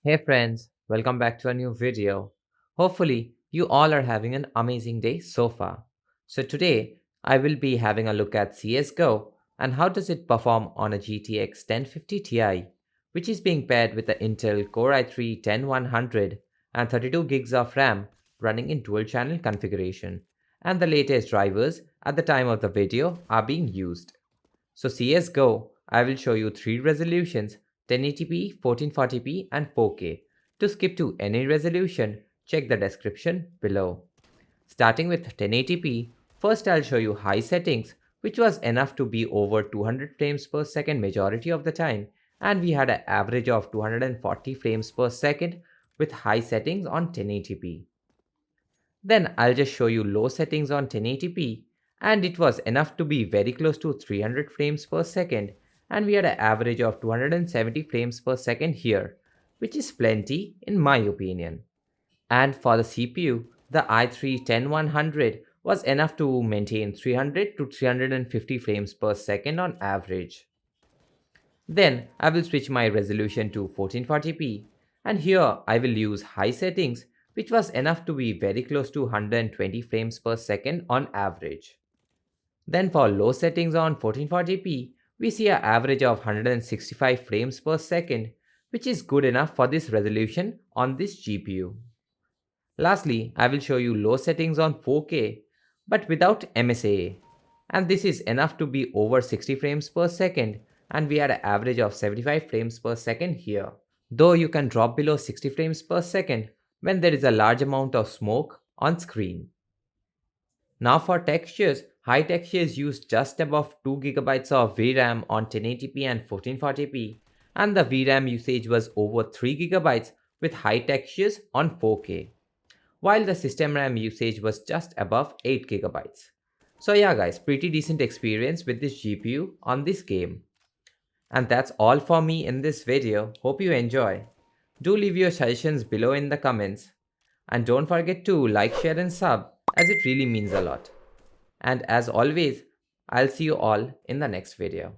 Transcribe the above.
Hey friends, welcome back to a new video. Hopefully, you all are having an amazing day so far. So today, I will be having a look at CSGO and how does it perform on a GTX 1050 Ti, which is being paired with the Intel Core i3-10100 and 32 gigs of RAM running in dual channel configuration. And the latest drivers at the time of the video are being used. So CSGO, I will show you three resolutions 1080p, 1440p and 4K. To skip to any resolution, check the description below. Starting with 1080p, first I'll show you high settings, which was enough to be over 200 frames per second majority of the time, and we had an average of 240 frames per second with high settings on 1080p. Then I'll just show you low settings on 1080p, and it was enough to be very close to 300 frames per second, and we had an average of 270 frames per second here, which is plenty in my opinion. And for the CPU, the i3-10100 was enough to maintain 300 to 350 frames per second on average. Then I will switch my resolution to 1440p, and here I will use high settings, which was enough to be very close to 120 frames per second on average. Then for low settings on 1440p, we see an average of 165 frames per second, which is good enough for this resolution on this GPU. Lastly, I will show you low settings on 4K, but without MSAA, and this is enough to be over 60 frames per second, and we had an average of 75 frames per second here. Though you can drop below 60 frames per second when there is a large amount of smoke on screen. Now for textures, high textures use just above 2 GB of VRAM on 1080p and 1440p, and the VRAM usage was over 3 GB with high textures on 4K, while the system RAM usage was just above 8 GB. So yeah guys, pretty decent experience with this GPU on this game. And that's all for me in this video. Hope you enjoy. Do leave your suggestions below in the comments. And don't forget to like, share and sub as it really means a lot. And as always, I'll see you all in the next video.